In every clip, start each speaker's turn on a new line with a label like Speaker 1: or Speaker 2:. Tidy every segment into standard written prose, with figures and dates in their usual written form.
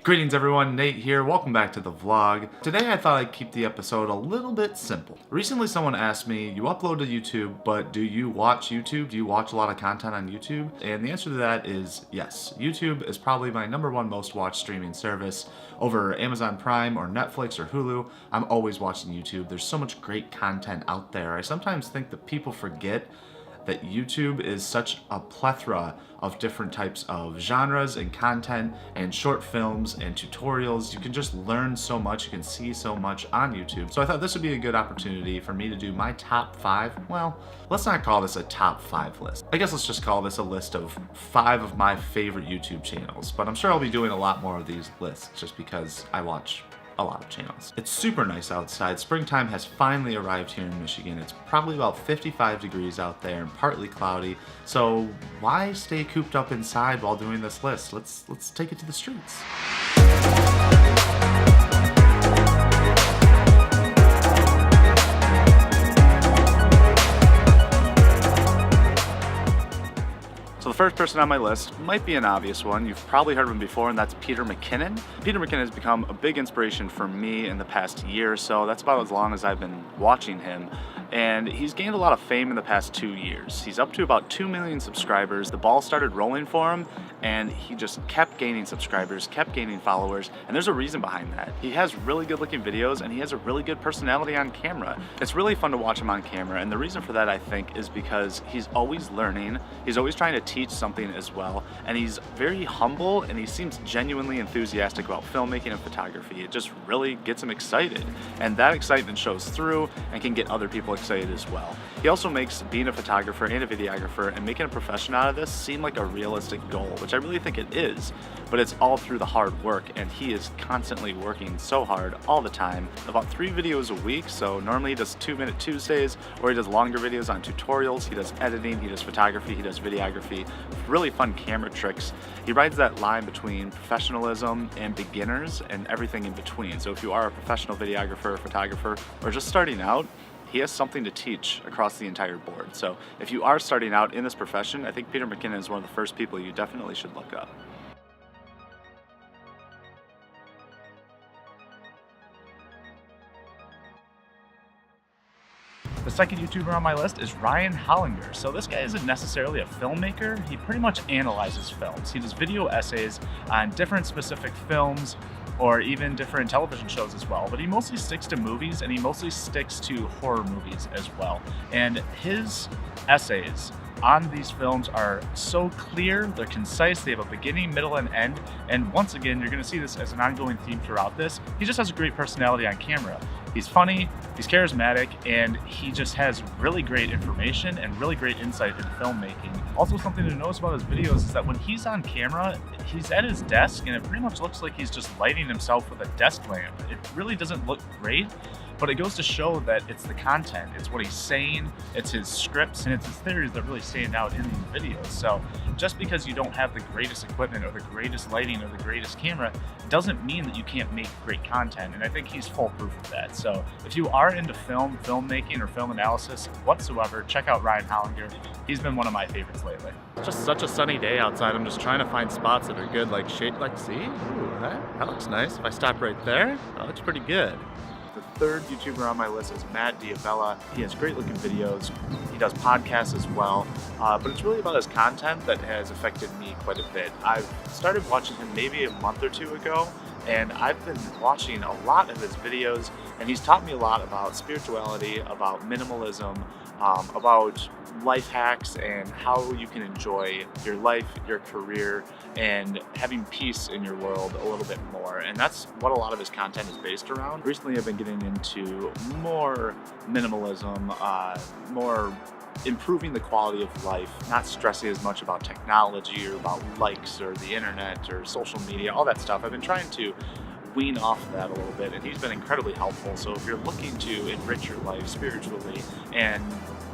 Speaker 1: Greetings everyone, Nate here. Welcome back to the vlog. Today I thought I'd keep the episode a little bit simple. Recently someone asked me, you upload to YouTube, but do you watch YouTube? Do you watch a lot of content on YouTube? And the answer to that is yes. YouTube is probably my #1 most watched streaming service. Over Amazon Prime or Netflix or Hulu, I'm always watching YouTube. There's so much great content out there. I sometimes think that people forget that YouTube is such a plethora of different types of genres and content and short films and tutorials. You can just learn so much, you can see so much on YouTube. So I thought this would be a good opportunity for me to do my top 5, well, let's not call this a top 5 list. I guess let's just call this a list of 5 of my favorite YouTube channels, but I'm sure I'll be doing a lot more of these lists just because I watch a lot of channels. It's super nice outside. Springtime has finally arrived here in Michigan. It's probably about 55 degrees out there and partly cloudy. So why stay cooped up inside while doing this list? Let's take it to the streets. So the first person on my list might be an obvious one. You've probably heard of him before, and that's Peter McKinnon. Peter McKinnon has become a big inspiration for me in the past year or so. That's about as long as I've been watching him. And he's gained a lot of fame in the past 2 years. He's up to about 2 million subscribers. The ball started rolling for him, and he just kept gaining subscribers, kept gaining followers, and there's a reason behind that. He has really good looking videos, and he has a really good personality on camera. It's really fun to watch him on camera, and the reason for that, I think, is because he's always learning. He's always trying to teach something as well, and he's very humble, and he seems genuinely enthusiastic about filmmaking and photography. It just really gets him excited, and that excitement shows through and can get other people excited as well. He also makes being a photographer and a videographer and making a profession out of this seem like a realistic goal, which I really think it is, but it's all through the hard work, and he is constantly working so hard all the time. About 3 videos a week, so normally he does 2-minute Tuesdays, or he does longer videos on tutorials, he does editing, he does photography, he does videography, really fun camera tricks. He rides that line between professionalism and beginners and everything in between. So if you are a professional videographer or photographer or just starting out, he has something to teach across the entire board. So if you are starting out in this profession, I think Peter McKinnon is one of the first people you definitely should look up. The second YouTuber on my list is Hollinger. So this guy isn't necessarily a filmmaker, he pretty much analyzes films. He does video essays on different specific films or even different television shows as well, but he mostly sticks to movies, and he mostly sticks to horror movies as well. And his essays on these films are so clear, they're concise, they have a beginning, middle, and end, and once again, you're going to see this as an ongoing theme throughout this. He just has a great personality on camera. He's funny, he's charismatic, and he just has really great information and really great insight into filmmaking. Also, something to notice about his videos is that when he's on camera, he's at his desk, and it pretty much looks like he's just lighting himself with a desk lamp. It really doesn't look great, but it goes to show that it's the content, it's what he's saying, it's his scripts, and it's his theories that really stand out in these videos. So just because you don't have the greatest equipment or the greatest lighting or the greatest camera doesn't mean that you can't make great content, and I think he's full proof of that. So if you are into filmmaking or film analysis whatsoever, check out Hollinger. He's been one of my favorites lately. Just such a sunny day outside. I'm just trying to find spots that are good, like shade, like see? Ooh, that looks nice. If I stop right there, that looks pretty good. The third YouTuber on my list is Diab. He has great looking videos. He does podcasts as well, but it's really about his content that has affected me quite a bit. I've started watching him maybe a month or 2 ago, and I've been watching a lot of his videos, and he's taught me a lot about spirituality, about minimalism, about life hacks and how you can enjoy your life, your career, and having peace in your world a little bit more. And that's what a lot of his content is based around. Recently I've been getting into more minimalism, more improving the quality of life, not stressing as much about technology or about likes or the internet or social media, all that stuff. I've been trying to wean off of that a little bit, and he's been incredibly helpful. So if you're looking to enrich your life spiritually and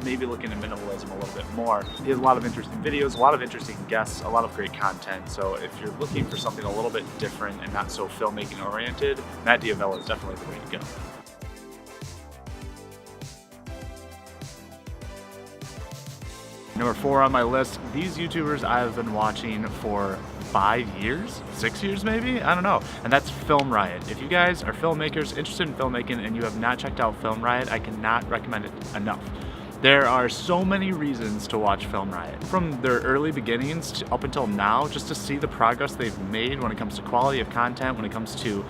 Speaker 1: maybe looking at minimalism a little bit more, he has a lot of interesting videos, a lot of interesting guests, a lot of great content. So if you're looking for something a little bit different and not so filmmaking oriented, Diab is definitely the way to go. Number 4 on my list, these YouTubers I've been watching for 5 years, 6 years maybe, I don't know. And that's Film Riot. If you guys are filmmakers interested in filmmaking and you have not checked out Film Riot, I cannot recommend it enough. There are so many reasons to watch Film Riot. From their early beginnings up until now, just to see the progress they've made when it comes to quality of content, when it comes to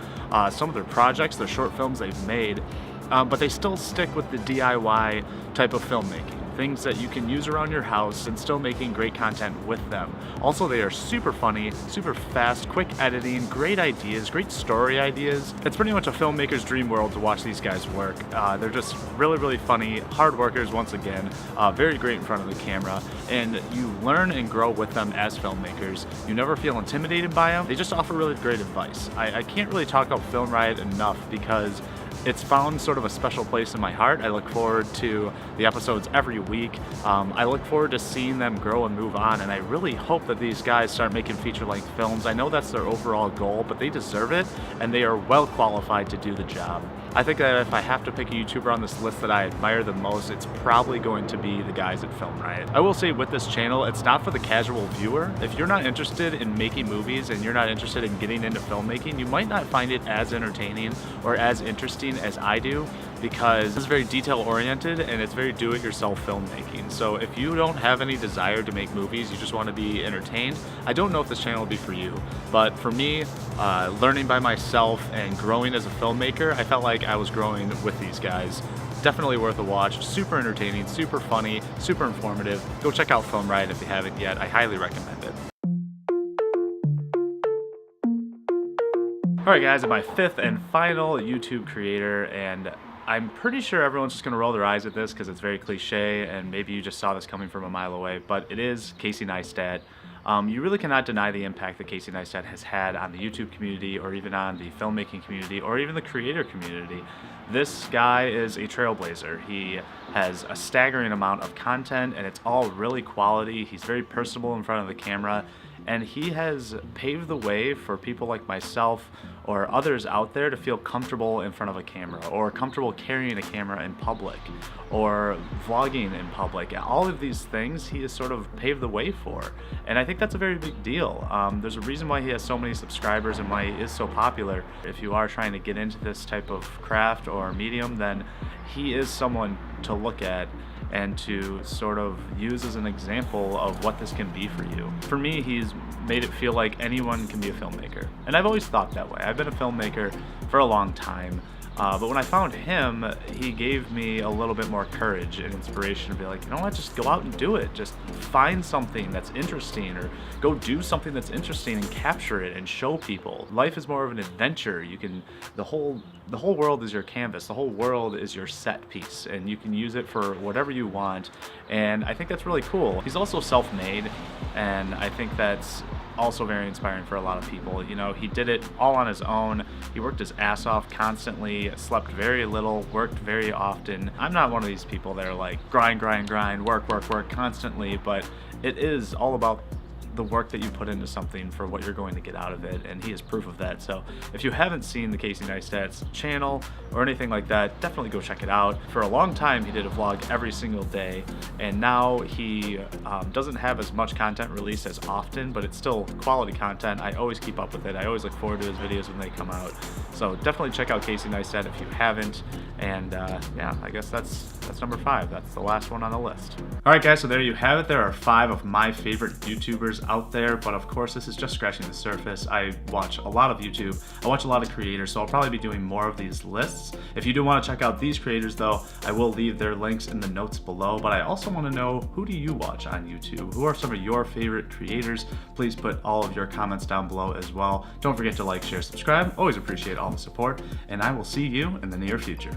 Speaker 1: some of their projects, their short films they've made, but they still stick with the DIY type of filmmaking. Things that you can use around your house and still making great content with them. Also, they are super funny, super fast, quick editing, great ideas, great story ideas. It's pretty much a filmmaker's dream world to watch these guys work. They're just really, really funny, hard workers once again, very great in front of the camera, and you learn and grow with them as filmmakers. You never feel intimidated by them. They just offer really great advice. I can't really talk about Film Riot enough because it's found sort of a special place in my heart. I look forward to the episodes every week. I look forward to seeing them grow and move on, and I really hope that these guys start making feature-length films. I know that's their overall goal, but they deserve it, and they are well qualified to do the job. I think that if I have to pick a YouTuber on this list that I admire the most, it's probably going to be the guys at Film Riot. I will say with this channel, it's not for the casual viewer. If you're not interested in making movies and you're not interested in getting into filmmaking, you might not find it as entertaining or as interesting as I do, because it's very detail oriented and it's very do-it-yourself filmmaking. So if you don't have any desire to make movies, you just want to be entertained, I don't know if this channel will be for you. But for me, learning by myself and growing as a filmmaker, I felt like I was growing with these guys. Definitely worth a watch, super entertaining, super funny, super informative. Go check out Film Riot if you haven't yet, I highly recommend it. Alright guys, I'm my fifth and final YouTube creator, and I'm pretty sure everyone's just going to roll their eyes at this because it's very cliche and maybe you just saw this coming from a mile away, but it is Casey Neistat. You really cannot deny the impact that Casey Neistat has had on the YouTube community, or even on the filmmaking community, or even the creator community. This guy is a trailblazer. He has a staggering amount of content and it's all really quality. He's very personable in front of the camera, and he has paved the way for people like myself or others out there to feel comfortable in front of a camera, or comfortable carrying a camera in public, or vlogging in public. All of these things he has sort of paved the way for, and I think that's a very big deal. There's a reason why he has so many subscribers and why he is so popular. If you are trying to get into this type of craft or medium, then he is someone to look at and to sort of use as an example of what this can be for you. For me, he's made it feel like anyone can be a filmmaker. And I've always thought that way. I've been a filmmaker for a long time. But when I found him, he gave me a little bit more courage and inspiration to be like, you know what, just go out and do it. Just find something that's interesting, or go do something that's interesting and capture it and show people. Life is more of an adventure. You can, the whole world is your canvas. The whole world is your set piece, and you can use it for whatever you want. And I think that's really cool. He's also self-made, and I think that's also very inspiring for a lot of people. You know, he did it all on his own. He worked his ass off constantly, slept very little, worked very often. I'm not one of these people that are like grind, work constantly, but it is all about the work that you put into something for what you're going to get out of it, and he is proof of that. So if you haven't seen the Casey Neistat's channel or anything like that, definitely go check it out. For a long time he did a vlog every single day, and now he doesn't have as much content released as often, but it's still quality content. I always keep up with it. I always look forward to his videos when they come out. So definitely check out Casey Neistat if you haven't. And yeah, I guess that's number 5. That's the last one on the list. Alright guys, so there you have it. There are 5 of my favorite YouTubers out there, but of course this is just scratching the surface. I watch a lot of YouTube, I watch a lot of creators, so I'll probably be doing more of these lists. If you do want to check out these creators though, I will leave their links in the notes below, but I also want to know, who do you watch on YouTube? Who are some of your favorite creators? Please put all of your comments down below as well. Don't forget to like, share, subscribe. Always appreciate all the support, and I will see you in the near future.